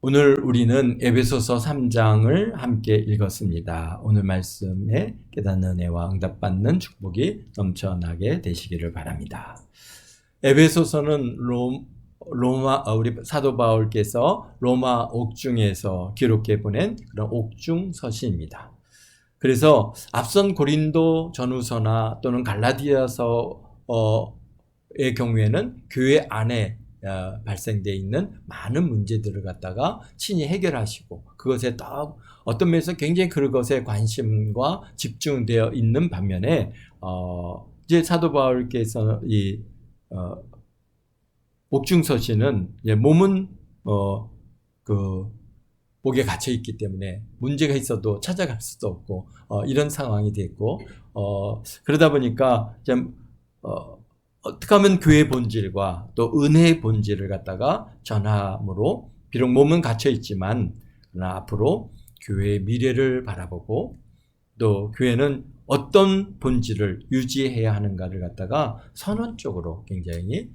오늘 우리는 에베소서 3장을 함께 읽었습니다. 오늘 말씀에 깨닫는 은혜와 응답받는 축복이 넘쳐나게 되시기를 바랍니다. 에베소서는 우리 사도 바울께서 로마 옥중에서 기록해 보낸 그런 옥중 서신입니다. 그래서 앞선 고린도 전후서나 또는 갈라디아서의 경우에는 교회 안에 발생되어 있는 많은 문제들을 갖다가 친히 해결하시고 그것에 더 어떤 면에서 굉장히 그것에 관심과 집중되어 있는 반면에 이제 사도 바울께서 이 옥중서신은 몸은 그 목에 갇혀 있기 때문에 문제가 있어도 찾아갈 수도 없고 이런 상황이 됐고 그러다 보니까 좀 어떻게 하면 교회의 본질과 또 은혜의 본질을 갖다가 전함으로 비록 몸은 갇혀 있지만 그러나 앞으로 교회의 미래를 바라보고 또 교회는 어떤 본질을 유지해야 하는가를 갖다가 선언적으로 굉장히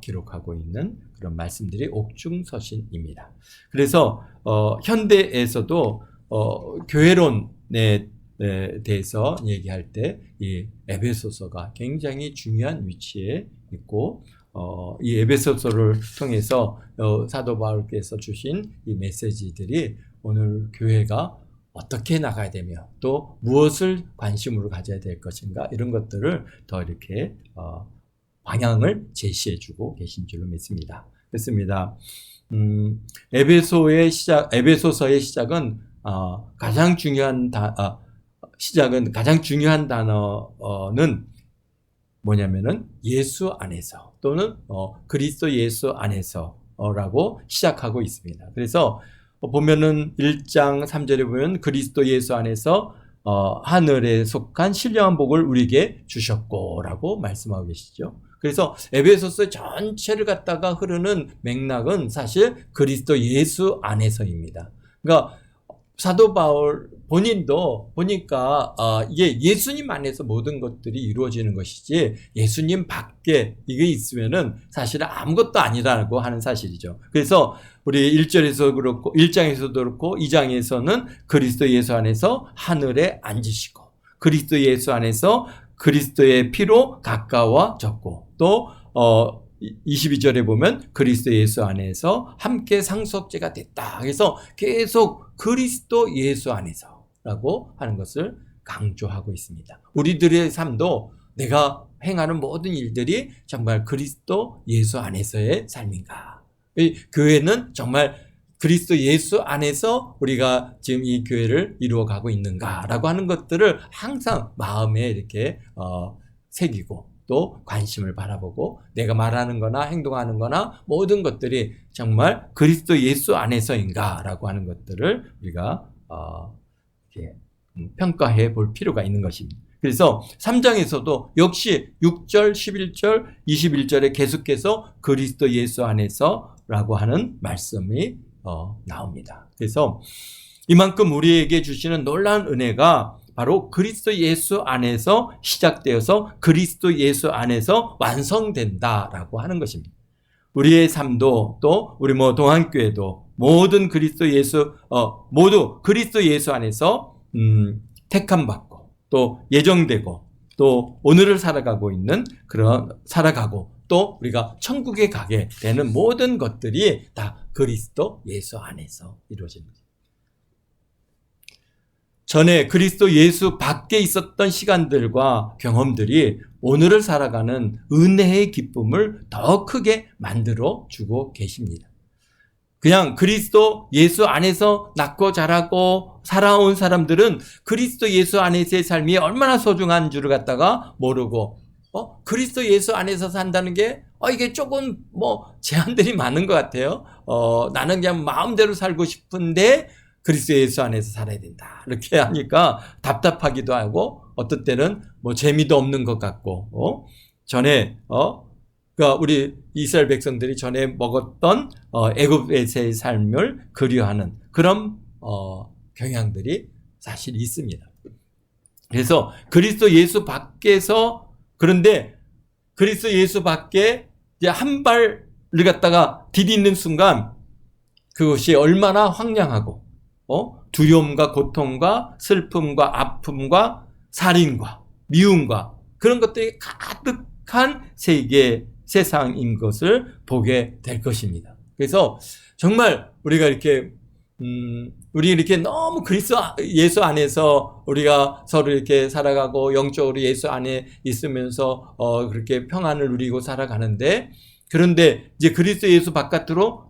기록하고 있는 그런 말씀들이 옥중서신입니다. 그래서 현대에서도 교회론에 대해서 얘기할 때 이 에베소서가 굉장히 중요한 위치에 있고 이 에베소서를 통해서 사도 바울께서 주신 이 메시지들이 오늘 교회가 어떻게 나가야 되며 또 무엇을 관심으로 가져야 될 것인가 이런 것들을 더 이렇게 방향을 제시해주고 계신 줄로 믿습니다. 그렇습니다. 에베소서의 시작은 가장 중요한 단어는 뭐냐면은 예수 안에서 또는 그리스도 예수 안에서라고 시작하고 있습니다. 그래서 보면은 1장 3절에 보면 그리스도 예수 안에서 하늘에 속한 신령한 복을 우리에게 주셨고라고 말씀하고 계시죠. 그래서 에베소서 전체를 갖다가 흐르는 맥락은 사실 그리스도 예수 안에서입니다. 그러니까 사도 바울 본인도 보니까 이게 예수님 안에서 모든 것들이 이루어지는 것이지 예수님 밖에 이게 있으면은 사실은 아무것도 아니라고 하는 사실이죠. 그래서 우리 1절에서 그렇고 1장에서도 그렇고 2장에서는 그리스도 예수 안에서 하늘에 앉으시고 그리스도 예수 안에서 그리스도의 피로 가까워졌고 또 22절에 보면 그리스도 예수 안에서 함께 상속죄가 됐다. 그래서 계속 그리스도 예수 안에서라고 하는 것을 강조하고 있습니다. 우리들의 삶도 내가 행하는 모든 일들이 정말 그리스도 예수 안에서의 삶인가? 교회는 정말 그리스도 예수 안에서 우리가 지금 이 교회를 이루어가고 있는가라고 하는 것들을 항상 마음에 이렇게 새기고 또 관심을 바라보고 내가 말하는 거나 행동하는 거나 모든 것들이 정말 그리스도 예수 안에서인가라고 하는 것들을 우리가 이렇게 평가해 볼 필요가 있는 것입니다. 그래서 3장에서도 역시 6절, 11절, 21절에 계속해서 그리스도 예수 안에서라고 하는 말씀이 나옵니다. 그래서 이만큼 우리에게 주시는 놀라운 은혜가 바로 그리스도 예수 안에서 시작되어서 그리스도 예수 안에서 완성된다라고 하는 것입니다. 우리의 삶도 또 우리 동안교회도 모든 모두 그리스도 예수 안에서 택함받고 또 예정되고 또 오늘을 살아가고 있는 살아가고 또 우리가 천국에 가게 되는 모든 것들이 다 그리스도 예수 안에서 이루어집니다. 전에 그리스도 예수 밖에 있었던 시간들과 경험들이 오늘을 살아가는 은혜의 기쁨을 더 크게 만들어 주고 계십니다. 그냥 그리스도 예수 안에서 낳고 자라고 살아온 사람들은 그리스도 예수 안에서의 삶이 얼마나 소중한 줄을 갖다가 모르고 그리스도 예수 안에서 산다는 게 이게 조금 제한들이 많은 것 같아요. 나는 그냥 마음대로 살고 싶은데 그리스도 예수 안에서 살아야 된다. 이렇게 하니까 답답하기도 하고 어떤 때는 재미도 없는 것 같고 전에 그러니까 우리 이스라엘 백성들이 전에 먹었던 애굽에서의 삶을 그리워하는 그런 경향들이 사실 있습니다. 그래서 그리스도 예수 밖에서 그런데 그리스도 예수 밖에 이제 한 발을 갖다가 디딛는 순간 그것이 얼마나 황량하고 두려움과 고통과 슬픔과 아픔과 살인과 미움과 그런 것들이 가득한 세상인 것을 보게 될 것입니다. 그래서 정말 우리가 이렇게 우리 이렇게 너무 그리스도 예수 안에서 우리가 서로 이렇게 살아가고 영적으로 예수 안에 있으면서 그렇게 평안을 누리고 살아가는데, 그런데 이제 그리스도 예수 바깥으로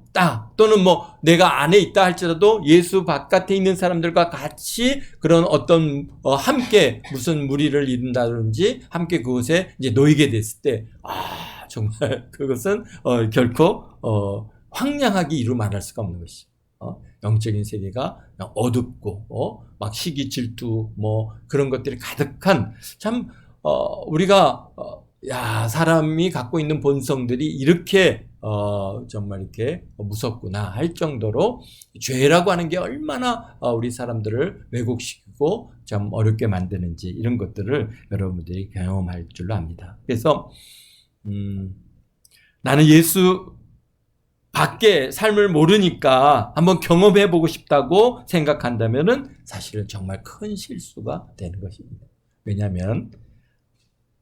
또는 뭐 내가 안에 있다 할지라도 예수 바깥에 있는 사람들과 같이 그런 어떤 함께 무슨 무리를 이룬다든지 함께 그곳에 이제 놓이게 됐을 때 정말 그것은 결코 황량하게 이루 말할 수가 없는 것이죠. 영적인 세계가 어둡고 막 시기 질투 뭐 그런 것들이 가득한, 참 우리가 사람이 갖고 있는 본성들이 이렇게 정말 이렇게 무섭구나 할 정도로 죄라고 하는 게 얼마나 우리 사람들을 왜곡시키고 참 어렵게 만드는지, 이런 것들을 여러분들이 경험할 줄로 압니다. 그래서 나는 예수 밖에 삶을 모르니까 한번 경험해 보고 싶다고 생각한다면은 사실은 정말 큰 실수가 되는 것입니다. 왜냐하면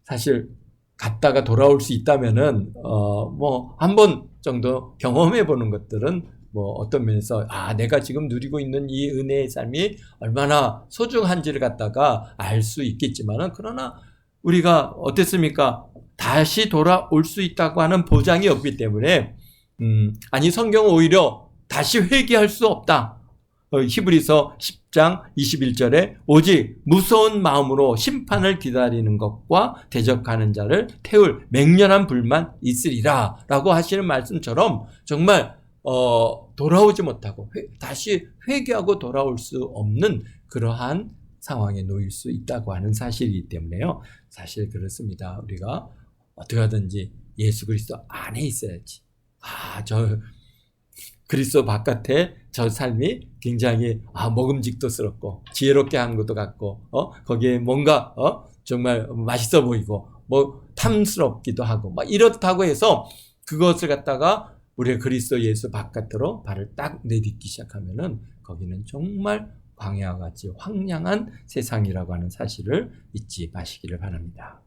사실 갔다가 돌아올 수 있다면은 뭐 한 번 정도 경험해 보는 것들은 뭐 어떤 면에서 내가 지금 누리고 있는 이 은혜의 삶이 얼마나 소중한지를 갖다가 알 수 있겠지만은, 그러나 우리가 어땠습니까? 다시 돌아올 수 있다고 하는 보장이 없기 때문에 아니 성경은 오히려 다시 회개할 수 없다. 히브리서 10장 21절에 오직 무서운 마음으로 심판을 기다리는 것과 대적하는 자를 태울 맹렬한 불만 있으리라 라고 하시는 말씀처럼 정말 돌아오지 못하고 다시 회개하고 돌아올 수 없는 그러한 상황에 놓일 수 있다고 하는 사실이기 때문에요. 사실 그렇습니다. 우리가 어떻게 하든지 예수 그리스도 안에 있어야지. 저 그리스도 바깥에 저 삶이 굉장히 먹음직도스럽고 지혜롭게 한 것도 같고 거기에 뭔가 정말 맛있어 보이고 뭐 탐스럽기도 하고 막 이렇다고 해서 그것을 갖다가 우리가 그리스도 예수 바깥으로 발을 딱 내딛기 시작하면은 거기는 정말 광야와 같이 황량한 세상이라고 하는 사실을 잊지 마시기를 바랍니다.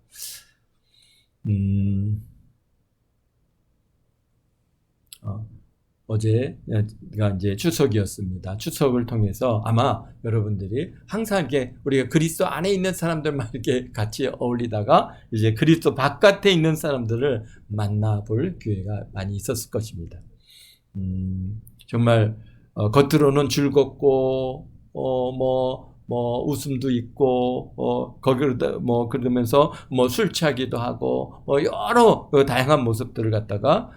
어제가 이제 추석이었습니다. 추석을 통해서 아마 여러분들이 항상 이렇게 우리가 그리스도 안에 있는 사람들만 이렇게 같이 어울리다가 이제 그리스도 바깥에 있는 사람들을 만나볼 기회가 많이 있었을 것입니다. 정말 겉으로는 즐겁고 웃음도 있고 거기로 그러면서 술 취하기도 하고 여러 다양한 모습들을 갖다가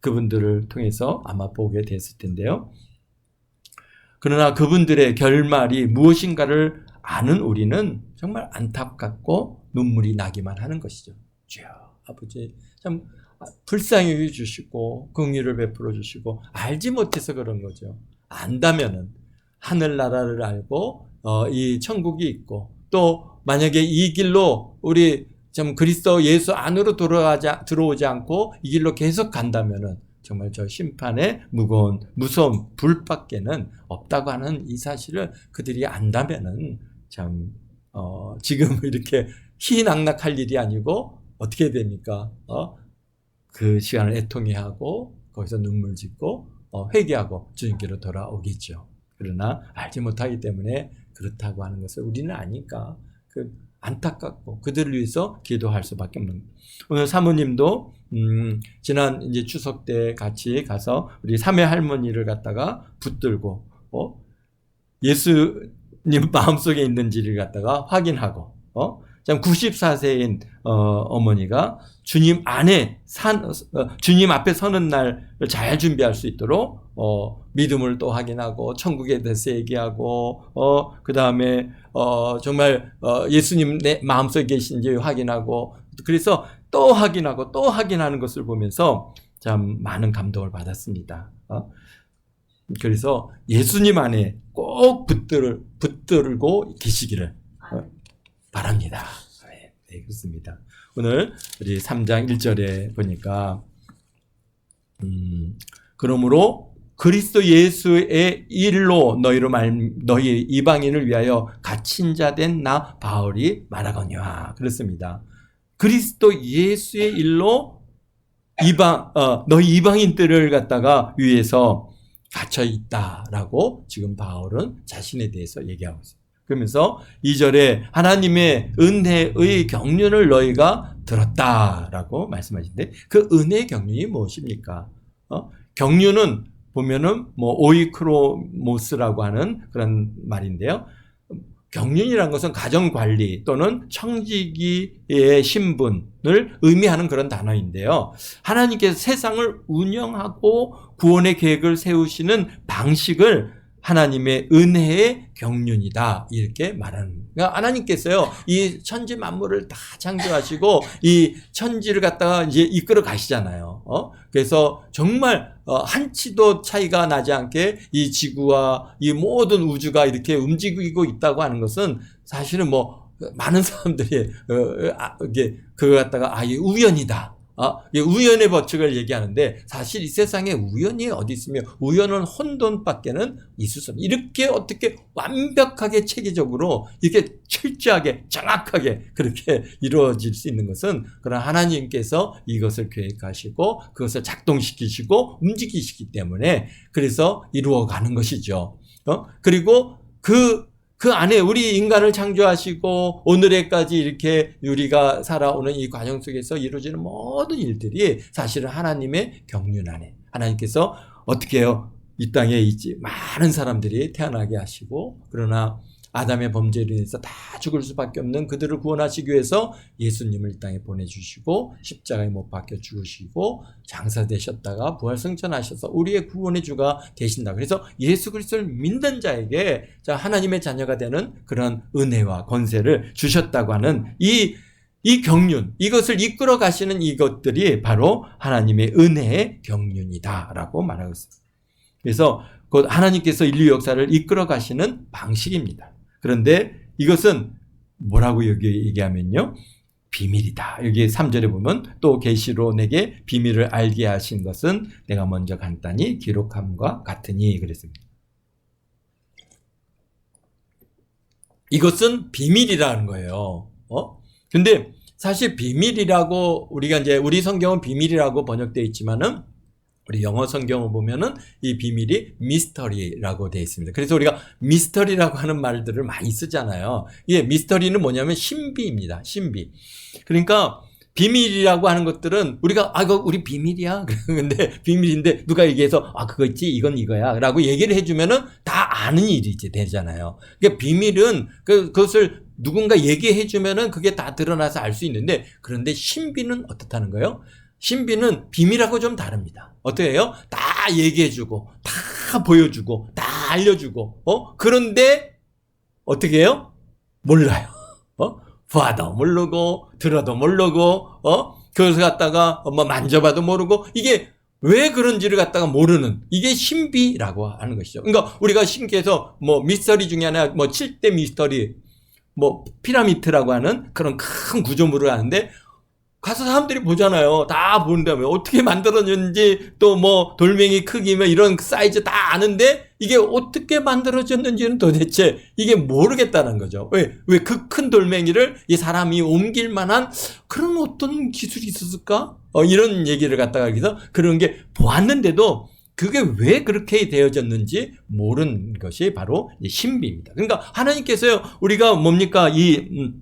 그분들을 통해서 아마 보게 됐을 텐데요. 그러나 그분들의 결말이 무엇인가를 아는 우리는 정말 안타깝고 눈물이 나기만 하는 것이죠. 주여 아버지 참 불쌍히 여겨 주시고 긍휼을 베풀어 주시고 알지 못해서 그런 거죠. 안다면은 하늘나라를 알고 이 천국이 있고 또 만약에 이 길로 우리 좀 그리스도 예수 안으로 들어오지 않고 이 길로 계속 간다면은 정말 저 심판의 무서운 불밖에는 없다고 하는 이 사실을 그들이 안다면은 참 지금 이렇게 희낙낙할 일이 아니고 어떻게 됩니까? 그 시간을 애통해하고 거기서 눈물 짓고 회개하고 주님께로 돌아오겠죠. 그러나 알지 못하기 때문에 그렇다고 하는 것을 우리는 아니까 안타깝고 그들을 위해서 기도할 수밖에 없는 거예요. 오늘 사모님도 지난 이제 추석 때 같이 가서 우리 삼회 할머니를 갖다가 붙들고 예수님 마음속에 있는지를 갖다가 확인하고 참 94세인 어머니가 주님 안에 주님 앞에 서는 날을 잘 준비할 수 있도록 믿음을 또 확인하고 천국에 대해서 얘기하고 그 다음에 정말 예수님 내 마음속에 계신지 확인하고 그래서 또 확인하고 또 확인하는 것을 보면서 참 많은 감동을 받았습니다. 그래서 예수님 안에 꼭 붙들고 계시기를 바랍니다. 네, 그렇습니다. 오늘 우리 3장 1절에 보니까 그러므로 그리스도 예수의 일로 너희 이방인을 위하여 갇힌 자 된 나 바울이 말하거니와. 그렇습니다. 그리스도 예수의 일로 너희 이방인들을 갖다가 위해서 갇혀 있다라고 지금 바울은 자신에 대해서 얘기하고 있습니다. 그러면서 2절에 하나님의 은혜의 경륜을 너희가 들었다라고 말씀하시는데, 그 은혜의 경륜이 무엇입니까? 경륜은 보면은 오이크로모스라고 하는 그런 말인데요. 경륜이라는 것은 가정관리 또는 청지기의 신분을 의미하는 그런 단어인데요. 하나님께서 세상을 운영하고 구원의 계획을 세우시는 방식을 하나님의 은혜의 경륜이다, 이렇게 말하는. 그러니까 하나님께서요, 이 천지 만물을 다 창조하시고 이 천지를 갖다가 이제 이끌어 가시잖아요. 그래서 정말 한치도 차이가 나지 않게 이 지구와 이 모든 우주가 이렇게 움직이고 있다고 하는 것은 사실은 많은 사람들이 이게 그거 갖다가 이 우연이다. 우연의 법칙을 얘기하는데, 사실 이 세상에 우연이 어디 있으며 우연은 혼돈밖에는 있을 수 없는, 이렇게 어떻게 완벽하게 체계적으로 이렇게 철저하게 정확하게 그렇게 이루어질 수 있는 것은 그런 하나님께서 이것을 계획하시고 그것을 작동시키시고 움직이시기 때문에 그래서 이루어가는 것이죠. 그리고 그 안에 우리 인간을 창조하시고 오늘에까지 이렇게 우리가 살아오는 이 과정 속에서 이루어지는 모든 일들이 사실은 하나님의 경륜 안에, 하나님께서 어떻게 해요? 이 땅에 있지 많은 사람들이 태어나게 하시고, 그러나 아담의 범죄로 인해서 다 죽을 수밖에 없는 그들을 구원하시기 위해서 예수님을 이 땅에 보내주시고 십자가에 못 박혀 죽으시고 장사되셨다가 부활승천하셔서 우리의 구원의 주가 되신다. 그래서 예수 그리스도를 믿는 자에게 하나님의 자녀가 되는 그런 은혜와 권세를 주셨다고 하는 이 경륜, 이것을 이끌어 가시는 이것들이 바로 하나님의 은혜의 경륜이다라고 말하고 있습니다. 그래서 곧 하나님께서 인류 역사를 이끌어 가시는 방식입니다. 그런데 이것은 뭐라고 여기 얘기하면요, 비밀이다. 여기 3절에 보면 또 계시로 내게 비밀을 알게 하신 것은 내가 먼저 간단히 기록함과 같으니 그랬습니다. 이것은 비밀이라는 거예요. 근데 사실 비밀이라고 우리가 이제 우리 성경은 비밀이라고 번역되어 있지만은 우리 영어 성경을 보면은 이 비밀이 미스터리라고 되어 있습니다. 그래서 우리가 미스터리라고 하는 말들을 많이 쓰잖아요. 예, 미스터리는 뭐냐면 신비입니다. 신비. 그러니까 비밀이라고 하는 것들은 우리가 이거 우리 비밀이야. 근데 비밀인데 누가 얘기해서 그거 있지, 이건 이거야라고 얘기를 해주면은 다 아는 일이 이제 되잖아요. 그러니까 비밀은 그것을 누군가 얘기해주면은 그게 다 드러나서 알 수 있는데, 그런데 신비는 어떻다는 거예요? 신비는 비밀하고 좀 다릅니다. 어떻게 해요? 다 얘기해주고, 다 보여주고, 다 알려주고, 그런데 어떻게 해요? 몰라요. 봐도 모르고, 들어도 모르고, 그것을 갖다가 만져봐도 모르고, 이게 왜 그런지를 갖다가 모르는, 이게 신비라고 하는 것이죠. 그러니까 우리가 신기해서 미스터리 중에 하나, 7대 미스터리, 피라미드라고 하는 그런 큰 구조물을 하는데, 가서 사람들이 보잖아요. 다 보는데 어떻게 만들어졌는지, 또 돌멩이 크기면 이런 사이즈 다 아는데 이게 어떻게 만들어졌는지는 도대체 이게 모르겠다는 거죠. 왜 그 큰 돌멩이를 이 사람이 옮길 만한 그런 어떤 기술이 있었을까? 이런 얘기를 갖다가 여기서 그런 게 보았는데도 그게 왜 그렇게 되어졌는지 모르는 것이 바로 신비입니다. 그러니까 하나님께서요, 우리가 뭡니까? 이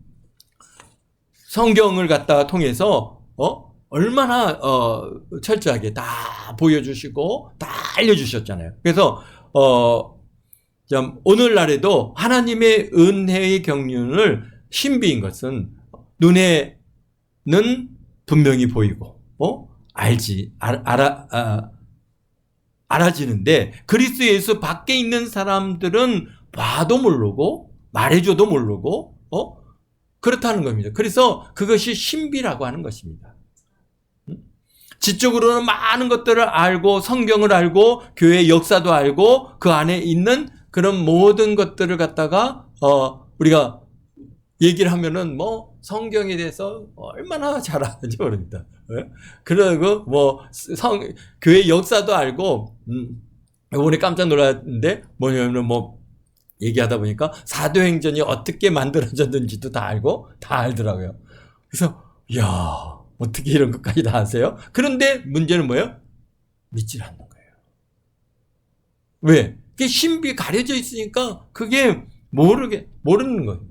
성경을 갖다가 통해서 얼마나 철저하게 다 보여주시고 다 알려주셨잖아요. 그래서 오늘날에도 하나님의 은혜의 경륜을, 신비인 것은 눈에는 분명히 보이고 알아지는데, 그리스도 예수 밖에 있는 사람들은 봐도 모르고 말해줘도 모르고 그렇다는 겁니다. 그래서 그것이 신비라고 하는 것입니다. 지적으로는 많은 것들을 알고 성경을 알고 교회의 역사도 알고 그 안에 있는 그런 모든 것들을 갖다가 우리가 얘기를 하면은 성경에 대해서 얼마나 잘 아는지 모릅니다. 그리고 교회 역사도 알고 이번에 깜짝 놀랐는데 뭐냐면 뭐 얘기하다 보니까 사도행전이 어떻게 만들어졌는지도 다 알고 다 알더라고요. 그래서 야 어떻게 이런 것까지 다 아세요? 그런데 문제는 뭐예요? 믿질 않는 거예요. 왜? 그게 신비 가려져 있으니까 그게 모르는 거예요.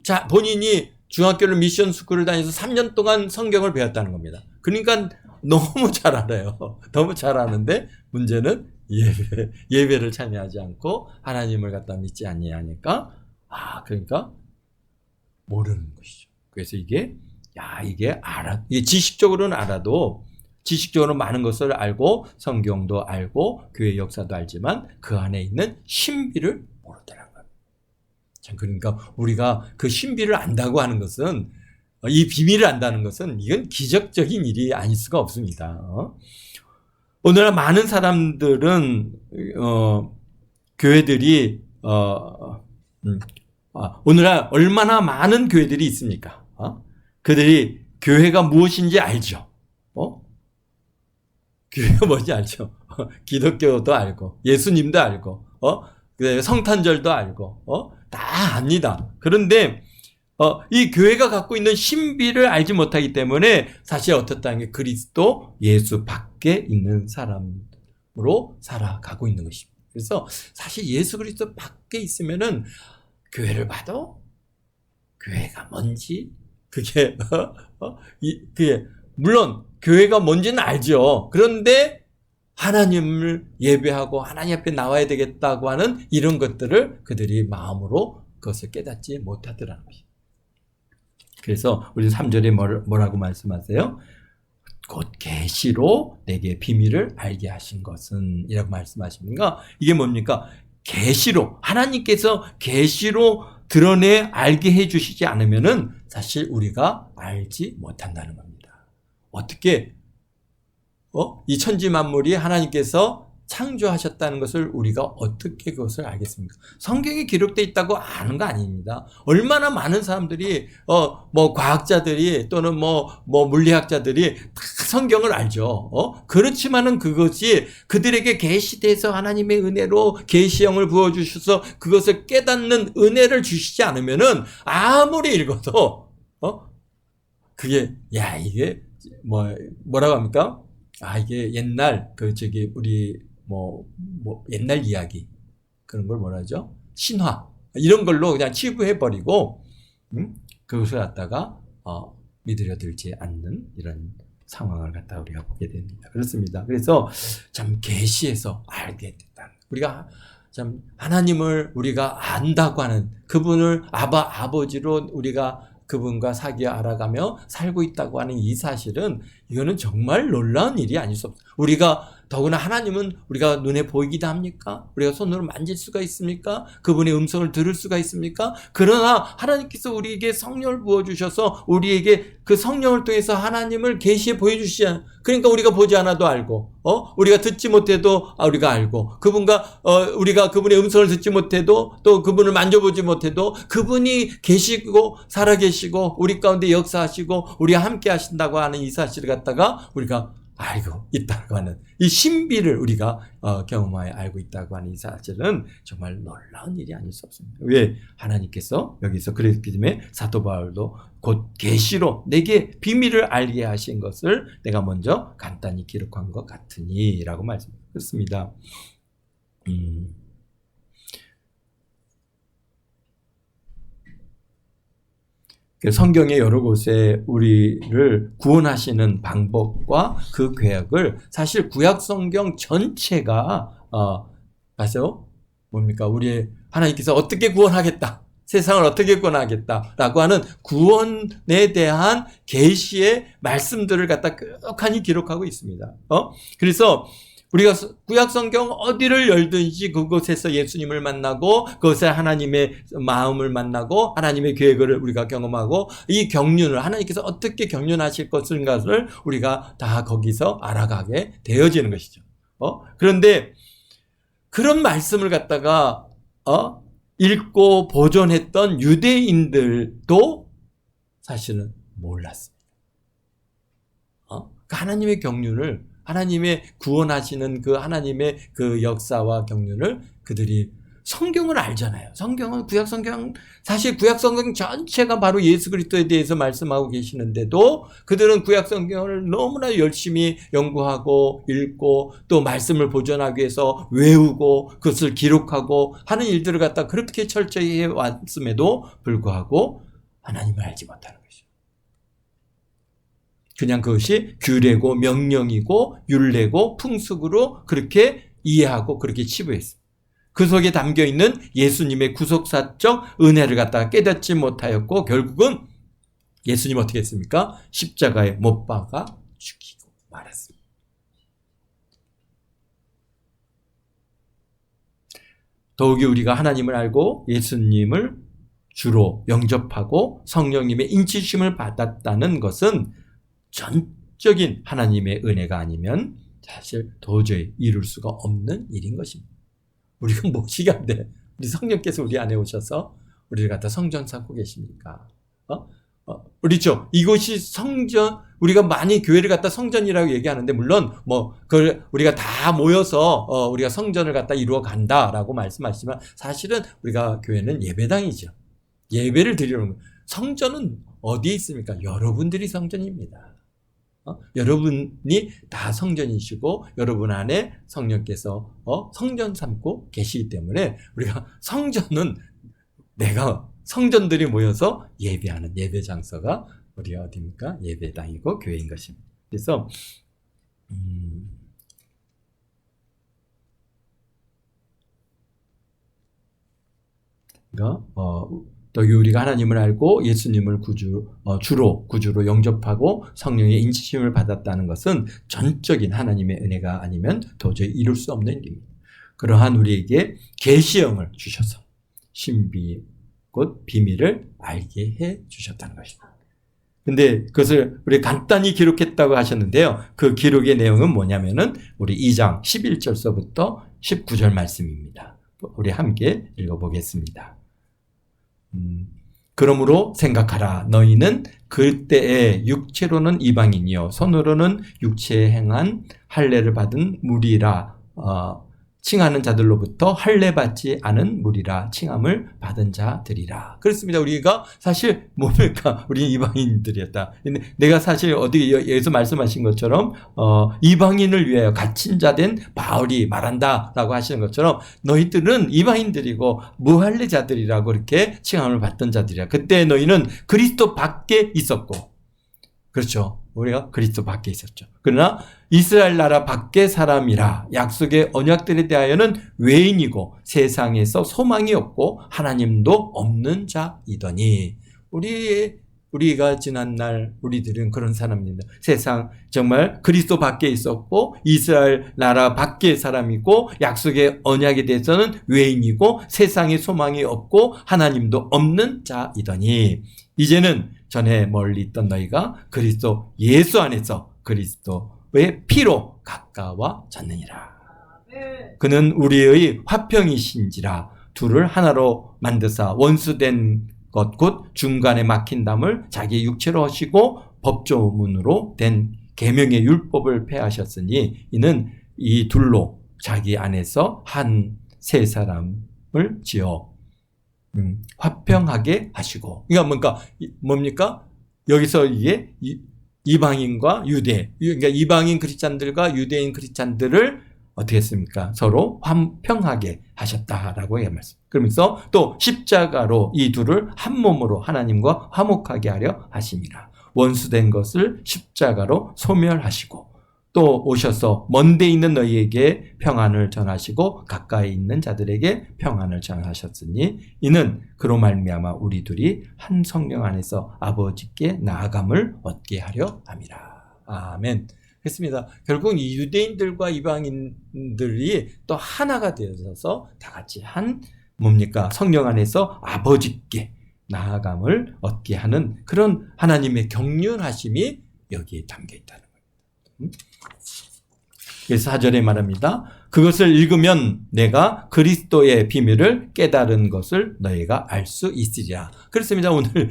자, 본인이 중학교를 미션 스쿨을 다니면서 3년 동안 성경을 배웠다는 겁니다. 그러니까 너무 잘 알아요. 너무 잘 아는데 문제는 예배를 참여하지 않고 하나님을 갖다 믿지 아니하니까 그러니까 모르는 것이죠. 그래서 이게 지식적으로는 알아도 지식적으로 많은 것을 알고 성경도 알고 교회 역사도 알지만 그 안에 있는 신비를 모르더라고요. 그러니까 우리가 그 신비를 안다고 하는 것은 이 비밀을 안다는 것은 이건 기적적인 일이 아닐 수가 없습니다. 오늘날 많은 사람들은 교회들이 오늘날 얼마나 많은 교회들이 있습니까? 그들이 교회가 무엇인지 알죠. 교회가 뭔지 알죠. 기독교도 알고 예수님도 알고 성탄절도 알고 다 압니다. 그런데 이 교회가 갖고 있는 신비를 알지 못하기 때문에 사실 어떻다는 게 그리스도 예수 밖에 있는 사람으로 살아가고 있는 것입니다. 그래서 사실 예수 그리스도 밖에 있으면은 교회를 봐도 교회가 뭔지 그게 물론 교회가 뭔지는 알죠. 그런데 하나님을 예배하고 하나님 앞에 나와야 되겠다고 하는 이런 것들을 그들이 마음으로 그것을 깨닫지 못하더라는 것입니다. 그래서 우리 3절에 뭐라고 말씀하세요? 곧 계시로 내게 비밀을 알게 하신 것은 이라고 말씀하십니까? 이게 뭡니까? 계시로 하나님께서 계시로 드러내 알게 해주시지 않으면은 사실 우리가 알지 못한다는 겁니다. 어떻게 이 천지 만물이 하나님께서 창조하셨다는 것을 우리가 어떻게 그것을 알겠습니까? 성경에 기록되어 있다고 아는 거 아닙니다. 얼마나 많은 사람들이 뭐 과학자들이 또는 뭐 물리학자들이 다 성경을 알죠. 그렇지만은 그것이 그들에게 계시돼서 하나님의 은혜로 계시형을 부어 주셔서 그것을 깨닫는 은혜를 주시지 않으면은 아무리 읽어도 그게 이게 뭐라고 합니까? 이게 옛날 우리 옛날 이야기 그런 걸 뭐라 하죠? 신화 이런 걸로 그냥 치부해버리고 그것을 갖다가 믿으려 들지 않는 이런 상황을 갖다 우리가 보게 됩니다. 그렇습니다. 그래서 참 계시에서 알게 됐다. 우리가 참 하나님을 우리가 안다고 하는 그분을 아버지로 우리가 그분과 사귀어 알아가며 살고 있다고 하는 이 사실은 이거는 정말 놀라운 일이 아닐 수 없습니다. 우리가 더구나 하나님은 우리가 눈에 보이기도 합니까? 우리가 손으로 만질 수가 있습니까? 그분의 음성을 들을 수가 있습니까? 그러나 하나님께서 우리에게 성령을 부어주셔서 우리에게 그 성령을 통해서 하나님을 계시해 보여주시지 않아요. 그러니까 우리가 보지 않아도 알고 우리가 듣지 못해도 우리가 알고 우리가 그분의 음성을 듣지 못해도 또 그분을 만져보지 못해도 그분이 계시고 살아계시고 우리 가운데 역사하시고 우리와 함께 하신다고 하는 이 사실을 갖다가 우리가 알고 있다고 하는 이 신비를 우리가 경험하여 알고 있다고 하는 이 사실은 정말 놀라운 일이 아닐 수 없습니다. 왜? 하나님께서 여기서 그랬기 때문에 사도 바울도 곧 계시로 내게 비밀을 알게 하신 것을 내가 먼저 간단히 기록한 것 같으니 라고 말씀했습니다. 성경의 여러 곳에 우리를 구원하시는 방법과 그 계획을 사실 구약 성경 전체가 아세요? 뭡니까? 우리 하나님께서 어떻게 구원하겠다, 세상을 어떻게 구원하겠다라고 하는 구원에 대한 계시의 말씀들을 갖다 끝까지 기록하고 있습니다. 그래서 우리가 구약 성경 어디를 열든지 그곳에서 예수님을 만나고 그것에 하나님의 마음을 만나고 하나님의 계획을 우리가 경험하고 이 경륜을 하나님께서 어떻게 경륜하실 것인가를 우리가 다 거기서 알아가게 되어지는 것이죠. 그런데 그런 말씀을 갖다가 읽고 보존했던 유대인들도 사실은 몰랐습니다. 하나님의 경륜을 하나님의 구원하시는 그 하나님의 그 역사와 경륜을 그들이 성경을 알잖아요. 성경은 구약성경, 사실 구약성경 전체가 바로 예수 그리스도에 대해서 말씀하고 계시는데도 그들은 구약성경을 너무나 열심히 연구하고 읽고 또 말씀을 보존하기 위해서 외우고 그것을 기록하고 하는 일들을 갖다 그렇게 철저히 해왔음에도 불구하고 하나님을 알지 못하는 것이죠. 그냥 그것이 규례고 명령이고 율례고 풍습으로 그렇게 이해하고 그렇게 치부했습니다. 그 속에 담겨있는 예수님의 구속사적 은혜를 갖다가 깨닫지 못하였고 결국은 예수님 어떻게 했습니까? 십자가에 못 박아 죽이고 말았습니다. 더욱이 우리가 하나님을 알고 예수님을 주로 영접하고 성령님의 인치심을 받았다는 것은 전적인 하나님의 은혜가 아니면 사실 도저히 이룰 수가 없는 일인 것입니다. 우리가 묵시기 안 돼. 우리 성령께서 우리 안에 오셔서 우리를 갖다 성전 삼고 계십니까? 그렇죠. 이곳이 성전, 우리가 많이 교회를 갖다 성전이라고 얘기하는데, 물론, 그걸 우리가 다 모여서, 우리가 성전을 갖다 이루어 간다라고 말씀하시지만, 사실은 우리가 교회는 예배당이죠. 예배를 드리는 거예요. 성전은 어디에 있습니까? 여러분들이 성전입니다. 여러분이 다 성전이시고 여러분 안에 성령께서 성전 삼고 계시기 때문에 우리가 성전은 내가 성전들이 모여서 예배하는 예배 장소가 우리 어디입니까? 예배당이고 교회인 것입니다. 그래서 또 우리가 하나님을 알고 예수님을 주로 영접하고 성령의 인치심을 받았다는 것은 전적인 하나님의 은혜가 아니면 도저히 이룰 수 없는 일입니다. 그러한 우리에게 계시형을 주셔서 신비 곧 비밀을 알게 해 주셨다는 것입니다. 근데 그것을 우리 간단히 기록했다고 하셨는데요. 그 기록의 내용은 뭐냐면은 우리 2장 11절서부터 19절 말씀입니다. 우리 함께 읽어보겠습니다. 그러므로 생각하라. 너희는 그때에 육체로는 이방인이요 손으로는 육체에 행한 할례를 받은 무리라 칭하는 자들로부터 할례 받지 않은 무리라 칭함을 받은 자들이라. 그렇습니다. 우리가 사실 뭡니까? 우리 이방인들이었다. 근데 내가 사실 어디 여기서 말씀하신 것처럼 이방인을 위하여 갇힌 자 된 바울이 말한다라고 하시는 것처럼 너희들은 이방인들이고 무할례자들이라고 이렇게 칭함을 받던 자들이라. 그때 너희는 그리스도 밖에 있었고, 그렇죠. 우리가 그리스도 밖에 있었죠. 그러나 이스라엘 나라 밖의 사람이라 약속의 언약들에 대하여는 외인이고 세상에서 소망이 없고 하나님도 없는 자이더니. 우리가 지난날 우리들은 그런 사람입니다. 세상 정말 그리스도 밖에 있었고 이스라엘 나라 밖의 사람이고 약속의 언약에 대해서는 외인이고 세상에 소망이 없고 하나님도 없는 자이더니 이제는 전에 멀리 있던 너희가 그리스도 예수 안에서 그리스도의 피로 가까워졌느니라. 그는 우리의 화평이신지라 둘을 하나로 만드사 원수된 것 곧 중간에 막힌 담을 자기 육체로 하시고 법조문으로 된 계명의 율법을 폐하셨으니 이는 이 둘로 자기 안에서 한 세 사람을 지어 화평하게 하시고. 그러니까 뭡니까? 여기서 이게 이방인과 유대, 그러니까 이방인 크리스찬들과 유대인 크리스찬들을 어떻게 했습니까? 서로 화평하게 하셨다라고 말씀. 그러면서 또 십자가로 이 둘을 한 몸으로 하나님과 화목하게 하려 하심이라. 원수된 것을 십자가로 소멸하시고 또 오셔서 먼 데 있는 너희에게 평안을 전하시고 가까이 있는 자들에게 평안을 전하셨으니 이는 그로 말미암아 우리 둘이 한 성령 안에서 아버지께 나아감을 얻게 하려 함이라. 아멘. 했습니다. 결국 이 유대인들과 이방인들이 또 하나가 되어서 다 같이 한 뭡니까? 성령 안에서 아버지께 나아감을 얻게 하는 그런 하나님의 경륜하심이 여기에 담겨 있다는 겁니다. 그래서 4절에 말합니다. 그것을 읽으면 내가 그리스도의 비밀을 깨달은 것을 너희가 알 수 있으리라. 그렇습니다. 오늘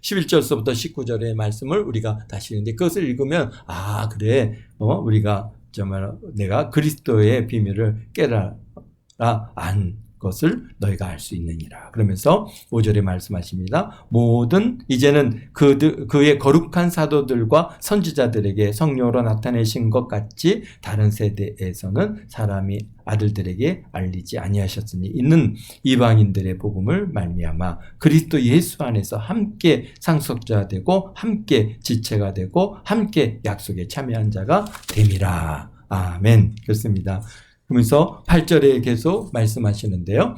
11절서부터 19절의 말씀을 우리가 다시 읽는데 그것을 읽으면 그래 우리가 정말 내가 그리스도의 비밀을 깨달아 안 것을 너희가 알 수 있느니라. 그러면서 5절에 말씀하십니다. 모든 이제는 그의 거룩한 사도들과 선지자들에게 성령으로 나타내신 것 같이 다른 세대에서는 사람이 아들들에게 알리지 아니하셨으니 이는 이방인들의 복음을 말미암아 그리스도 예수 안에서 함께 상속자 되고 함께 지체가 되고 함께 약속에 참여한 자가 됨이라. 아멘. 그렇습니다. 그러면서 8절에 계속 말씀하시는데요.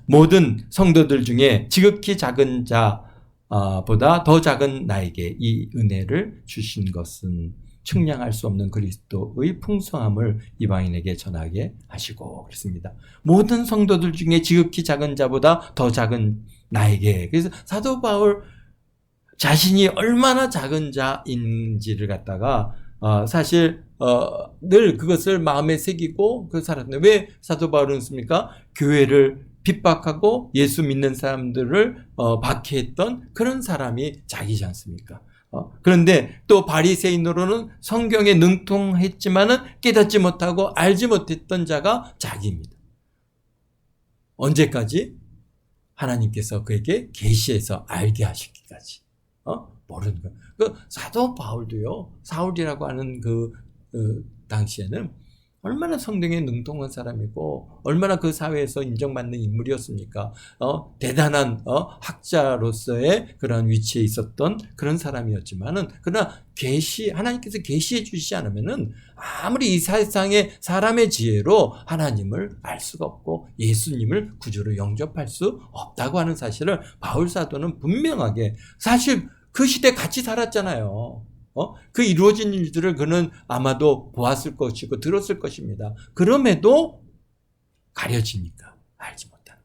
모든 성도들 중에 지극히 작은 자보다 더 작은 나에게 이 은혜를 주신 것은 측량할 수 없는 그리스도의 풍성함을 이방인에게 전하게 하시고 그렇습니다. 모든 성도들 중에 지극히 작은 자보다 더 작은 나에게. 그래서 사도 바울 자신이 얼마나 작은 자인지를 갖다가 사실 늘 그것을 마음에 새기고 살았는데 왜 사도 바울은 씁니까? 교회를 핍박하고 예수 믿는 사람들을 박해했던 그런 사람이 자기지 않습니까? 그런데 또 바리새인으로는 성경에 능통했지만은 깨닫지 못하고 알지 못했던 자가 자기입니다. 언제까지? 하나님께서 그에게 계시해서 알게 하시기까지. 모르는 거예요. 그 사도 바울도요, 사울이라고 하는 당시에는 얼마나 성경에 능통한 사람이고 얼마나 그 사회에서 인정받는 인물이었습니까? 대단한 학자로서의 그런 위치에 있었던 그런 사람이었지만은 그러나 하나님께서 계시해 주시지 않으면은 아무리 이 세상의 사람의 지혜로 하나님을 알 수가 없고 예수님을 구주로 영접할 수 없다고 하는 사실을 바울 사도는 분명하게 사실 그 시대 같이 살았잖아요. 그 이루어진 일들을 그는 아마도 보았을 것이고 들었을 것입니다. 그럼에도 가려지니까 알지 못하는.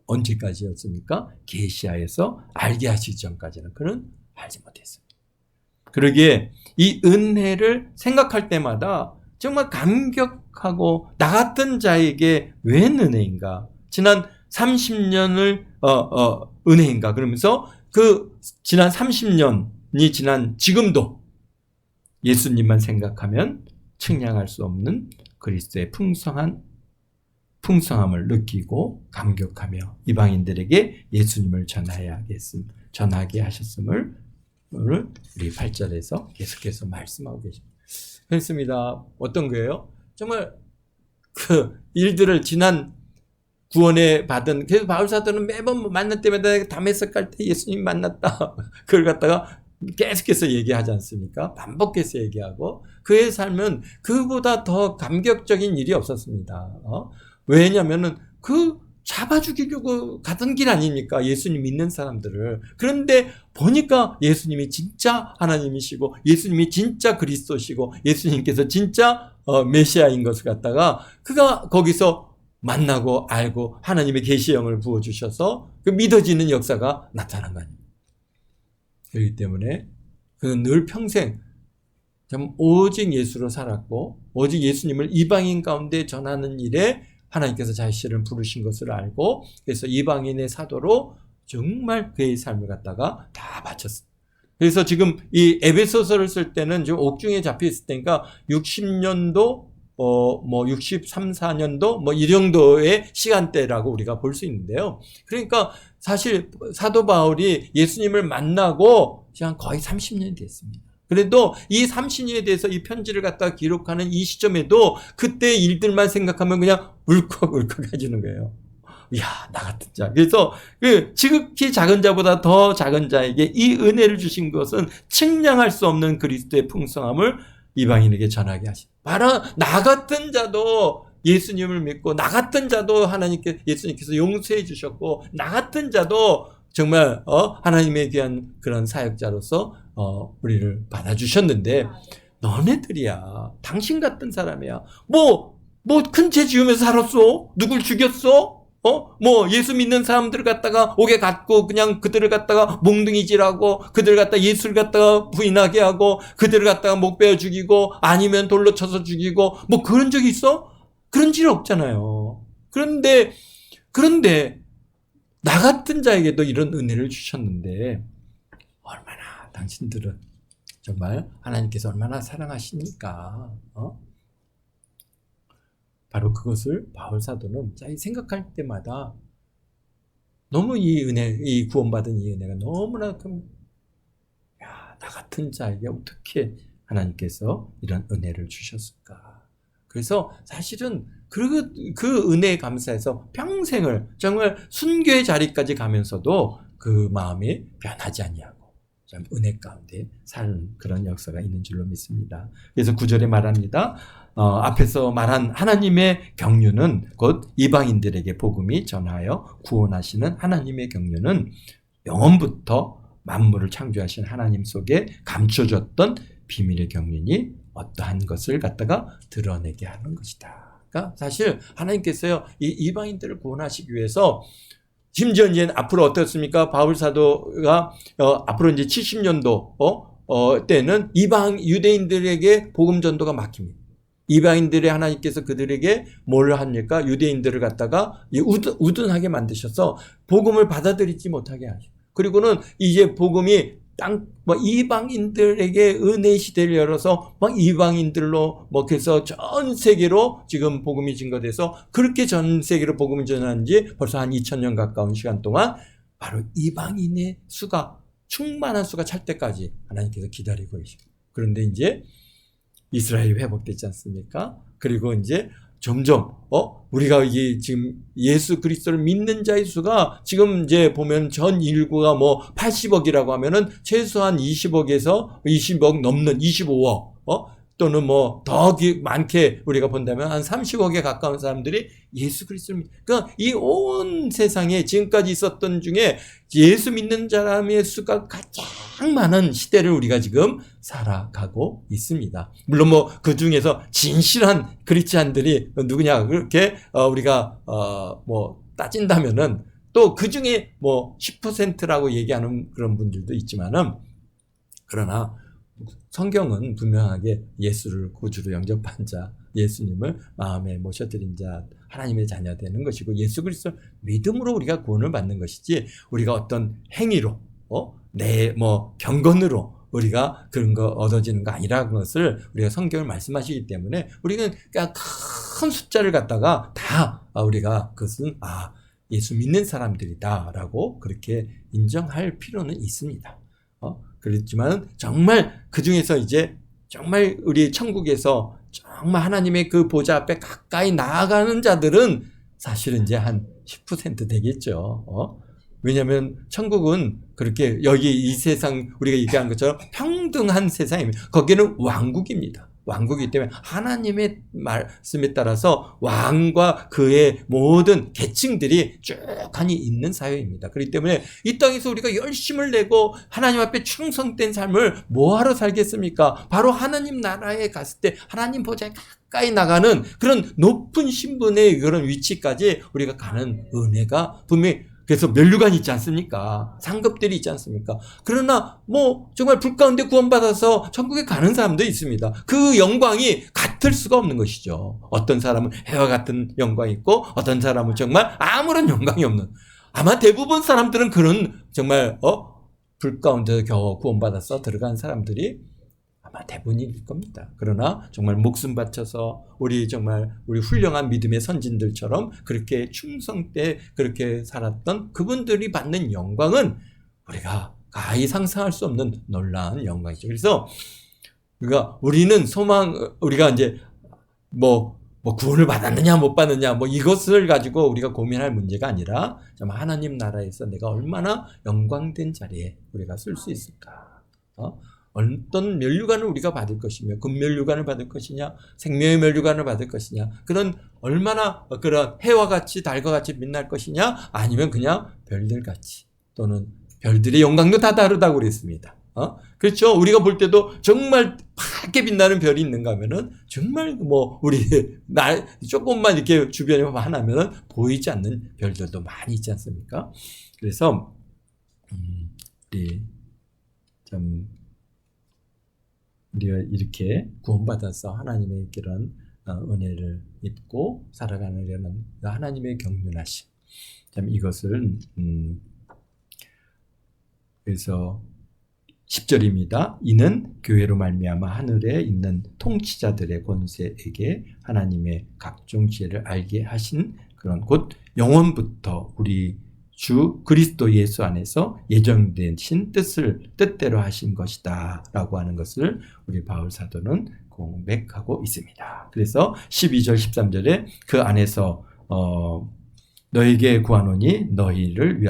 언제까지였습니까? 계시하에서 알게 하시기 전까지는 그는 알지 못했습니다. 그러기에 이 은혜를 생각할 때마다 정말 감격하고 나 같은 자에게 웬 은혜인가? 지난 30년을 은혜인가? 그러면서 지난 30년이 지난 지금도 예수님만 생각하면 측량할 수 없는 그리스도의 풍성함을 느끼고 감격하며 이방인들에게 예수님을 전하게 하셨음을 우리 8절에서 계속해서 말씀하고 계십니다. 그렇습니다. 어떤 거예요? 정말 그 일들을 지난 구원에 받은, 그래서 바울 사도는 매번 만날 때마다 다메섹 갈 때 예수님 만났다. 그걸 갖다가 계속해서 얘기하지 않습니까? 반복해서 얘기하고 그의 삶은 그보다 더 감격적인 일이 없었습니다. 왜냐면은 잡아 죽이려고 가던 길 아닙니까? 예수님 믿는 사람들을. 그런데 보니까 예수님이 진짜 하나님이시고 예수님이 진짜 그리스도시고 예수님께서 진짜 메시아인 것을 갖다가 그가 거기서 만나고 알고 하나님의 계시의 영을 부어주셔서 그 믿어지는 역사가 나타난 거 아닙니까? 그렇기 때문에 그는 늘 평생 오직 예수로 살았고 오직 예수님을 이방인 가운데 전하는 일에 하나님께서 자신을 부르신 것을 알고 그래서 이방인의 사도로 정말 그의 삶을 갖다가 다 바쳤습니다. 그래서 지금 이 에베소서를 쓸 때는 지금 옥중에 잡혀 있을 때니까 60년도 63, 4년도 이 정도의 시간대라고 우리가 볼 수 있는데요. 그러니까 사실 사도 바울이 예수님을 만나고 그냥 거의 30년이 됐습니다. 그래도 이 30년에 대해서 이 편지를 갖다 기록하는 이 시점에도 그때 일들만 생각하면 그냥 울컥울컥 해주는 거예요. 이야, 나 같은 자. 그래서 지극히 작은 자보다 더 작은 자에게 이 은혜를 주신 것은 측량할 수 없는 그리스도의 풍성함을 이방인에게 전하게 하신. 바로 나 같은 자도 예수님을 믿고 나 같은 자도 예수님께서 용서해 주셨고 나 같은 자도 정말 하나님에 대한 그런 사역자로서 우리를 받아주셨는데 너네들이야. 당신 같은 사람이야. 큰 죄 지으면서 살았어? 누굴 죽였어? 예수 믿는 사람들을 갖다가 옥에 갖고 그냥 그들을 갖다가 몽둥이질하고 그들을 갖다가 예수를 갖다가 부인하게 하고 그들을 갖다가 목 베어 죽이고 아니면 돌로 쳐서 죽이고 그런 적이 있어? 그런 질 없잖아요. 그런데 나 같은 자에게도 이런 은혜를 주셨는데 얼마나 당신들은 정말 하나님께서 얼마나 사랑하십니까? 바로 그것을 바울 사도는 자기 생각할 때마다 너무 이 은혜, 이 구원받은 이 은혜가 너무나 나 같은 자에게 어떻게 하나님께서 이런 은혜를 주셨을까? 그래서 사실은 그 은혜에 감사해서 평생을 정말 순교의 자리까지 가면서도 그 마음이 변하지 아니하고 참 은혜 가운데 사는 그런 역사가 있는 줄로 믿습니다. 그래서 9절에 말합니다. 앞에서 말한 하나님의 경륜은 곧 이방인들에게 복음이 전하여 구원하시는 하나님의 경륜은 영원부터 만물을 창조하신 하나님 속에 감춰졌던 비밀의 경륜이 어떠한 것을 갖다가 드러내게 하는 것이다. 그러니까 사실 하나님께서요, 이 이방인들을 구원하시기 위해서 심지어 이제 앞으로 어떻습니까? 바울 사도가 앞으로 이제 70년도 때는 유대인들에게 복음 전도가 막힙니다. 이방인들의 하나님께서 그들에게 뭘 합니까? 유대인들을 갖다가 우둔하게 만드셔서 복음을 받아들이지 못하게 하죠. 그리고는 이제 복음이 이방인들에게 은혜의 시대를 열어서 이방인들로 그래서 전 세계로 지금 복음이 증거돼서 그렇게 전 세계로 복음이 전한 지 벌써 한 2000년 가까운 시간 동안 바로 이방인의 수가 충만한 수가 찰 때까지 하나님께서 기다리고 계십니다. 그런데 이제 이스라엘이 회복되지 않습니까? 그리고 이제 점점 우리가 이게 지금 예수 그리스도를 믿는 자의 수가 지금 이제 보면 전 인구가 80억이라고 하면은 최소한 20억에서 20억 넘는 25억 또는 더 많게 우리가 본다면 한 30억에 가까운 사람들이 예수 그리스도를 그러니까 이 온 세상에 지금까지 있었던 중에 예수 믿는 사람의 수가 가장 많은 시대를 우리가 지금 살아가고 있습니다. 물론 그 중에서 진실한 그리스도인들이 누구냐 그렇게 우리가 따진다면은 또 그 중에 10%라고 얘기하는 그런 분들도 있지만은 그러나 성경은 분명하게 예수를 구주로 영접한 자, 예수님을 마음에 모셔드린 자, 하나님의 자녀 되는 것이고 예수 그리스도 믿음으로 우리가 구원을 받는 것이지 우리가 어떤 행위로 경건으로 우리가 그런 거 얻어지는 거 아니라는 것을 우리가 성경을 말씀하시기 때문에 우리는 큰 숫자를 갖다가 다 우리가 그것은 예수 믿는 사람들이다라고 그렇게 인정할 필요는 있습니다. 그렇지만 정말 그 중에서 이제 정말 우리 천국에서 정말 하나님의 그 보좌 앞에 가까이 나아가는 자들은 사실은 이제 한 10% 되겠죠. 왜냐하면 천국은 그렇게 여기 이 세상 우리가 얘기한 것처럼 평등한 세상입니다. 거기는 왕국입니다. 왕국이기 때문에 하나님의 말씀에 따라서 왕과 그의 모든 계층들이 쭉하니 있는 사회입니다. 그렇기 때문에 이 땅에서 우리가 열심을 내고 하나님 앞에 충성된 삶을 뭐하러 살겠습니까? 바로 하나님 나라에 갔을 때 하나님 보좌에 가까이 나가는 그런 높은 신분의 그런 위치까지 우리가 가는 은혜가 분명히 그래서 면류관이 있지 않습니까? 상급들이 있지 않습니까? 그러나 정말 불 가운데 구원받아서 천국에 가는 사람도 있습니다. 그 영광이 같을 수가 없는 것이죠. 어떤 사람은 해와 같은 영광이 있고 어떤 사람은 정말 아무런 영광이 없는 아마 대부분 사람들은 그런 정말 불 가운데 겨우 구원받아서 들어간 사람들이 아마 대부분일 겁니다. 그러나 정말 목숨 바쳐서 우리 훌륭한 믿음의 선진들처럼 그렇게 충성때 그렇게 살았던 그분들이 받는 영광은 우리가 가히 상상할 수 없는 놀라운 영광이죠. 그래서 우리는 우리가 이제 구원을 받았느냐 못 받느냐 이것을 가지고 우리가 고민할 문제가 아니라 정말 하나님 나라에서 내가 얼마나 영광된 자리에 우리가 쓸 수 있을까? 어떤 면류관을 우리가 받을 것이며 금면류관을 받을 것이냐 생명의 면류관을 받을 것이냐 그런 얼마나 그런 해와 같이 달과 같이 빛날 것이냐 아니면 그냥 별들같이 또는 별들의 영광도 다 다르다고 그랬습니다. 그렇죠. 우리가 볼 때도 정말 밝게 빛나는 별이 있는가 하면은 정말 우리 조금만 이렇게 주변에 하나면은 보이지 않는 별들도 많이 있지 않습니까? 그래서 우리 우리가 이렇게 구원받아서 하나님의 그런 은혜를 입고 살아가는 하나님의 경륜하심. 참 이것을 그래서 10절입니다. 이는 교회로 말미암아 하늘에 있는 통치자들의 권세에게 하나님의 각종 지혜를 알게 하신 그런 곧 영원부터 우리 주 그리스도 예수 안에서 예정되신 뜻대로 하신 것이다 라고 하는 것을 우리 바울 사도는 공백하고 있습니다. 그래서 12절 13절에 그 안에서 너에게 구하노니 너희를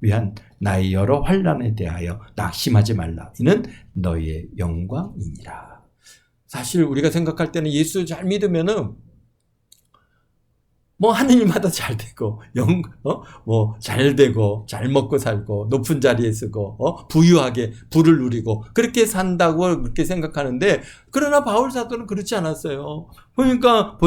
위한 나의 여러 환난에 대하여 낙심하지 말라. 이는 너희의 영광이니라. 사실 우리가 생각할 때는 예수 잘 믿으면은 뭐 하는 일마다 잘 되고 잘 되고 잘 먹고 살고 높은 자리에 서고 부유하게 부를 누리고 그렇게 산다고 그렇게 생각하는데 그러나 바울 사도는 그렇지 않았어요. 보니까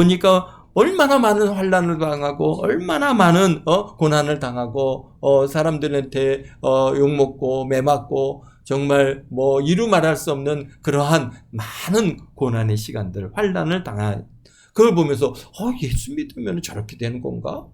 얼마나 많은 환난을 당하고 얼마나 많은 고난을 당하고 사람들한테 욕먹고 매맞고 정말 뭐 이루 말할 수 없는 그러한 많은 고난의 시간들 환난을 당한 그걸 보면서 예수 믿으면 저렇게 되는 건가?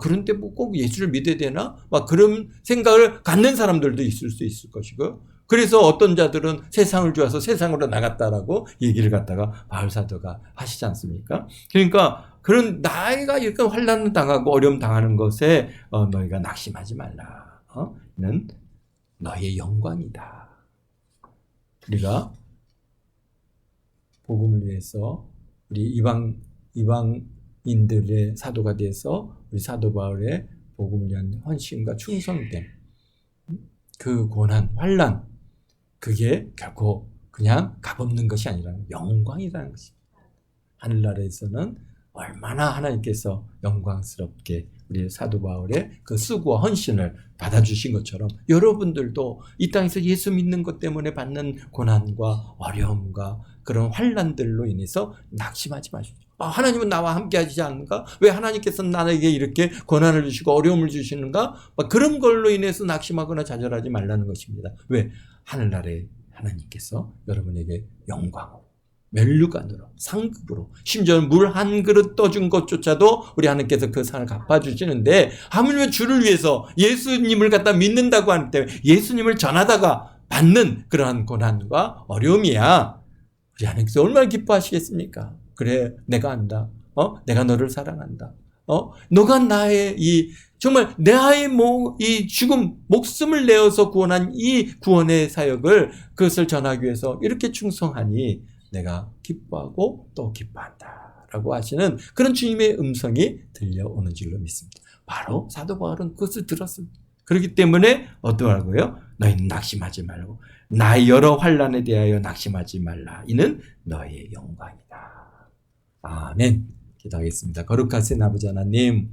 그런데 뭐 꼭 예수를 믿어야 되나? 막 그런 생각을 갖는 사람들도 있을 수 있을 것이고 그래서 어떤 자들은 세상을 좋아서 세상으로 나갔다라고 얘기를 갖다가 바울 사도가 하시지 않습니까? 그러니까 그런 나이가 이렇게 환난을 당하고 어려움 당하는 것에 너희가 낙심하지 말라. 는 너희의 영광이다. 우리가 복음을 위해서 우리 이방인들의 사도가 돼서 우리 사도 바울의 복음을 위한 헌신과 충성됨, 그 고난, 환난, 그게 결코 그냥 값없는 것이 아니라 영광이라는 것입니다. 하늘나라에서는 얼마나 하나님께서 영광스럽게 우리 사도 바울의 그 수고와 헌신을 받아주신 것처럼 여러분들도 이 땅에서 예수 믿는 것 때문에 받는 고난과 어려움과 그런 환난들로 인해서 낙심하지 마십시오. 하나님은 나와 함께 하시지 않는가? 왜 하나님께서 나에게 이렇게 고난을 주시고 어려움을 주시는가? 그런 걸로 인해서 낙심하거나 좌절하지 말라는 것입니다. 왜? 하늘나라에 하나님께서 여러분에게 영광으로 면류관으로 상급으로 심지어 물 한 그릇 떠준 것조차도 우리 하나님께서 그 상을 갚아주시는데 하물며 주를 위해서 예수님을 갖다 믿는다고 하기 때문에 예수님을 전하다가 받는 그러한 고난과 어려움이야 우리 하나님께서 얼마나 기뻐하시겠습니까? 그래 내가 안다. 내가 너를 사랑한다. 너가 나의 정말 나의 이 죽음 목숨을 내어서 구원한 이 구원의 사역을 그것을 전하기 위해서 이렇게 충성하니 내가 기뻐하고 또 기뻐한다 라고 하시는 그런 주님의 음성이 들려오는 줄로 믿습니다. 바로 사도 바울은 그것을 들었습니다. 그렇기 때문에 어떠하고요? 너희는 낙심하지 말고 나의 여러 환난에 대하여 낙심하지 말라. 이는 너의 영광이다. 아멘. 기도하겠습니다. 거룩하신 아버지 하나님,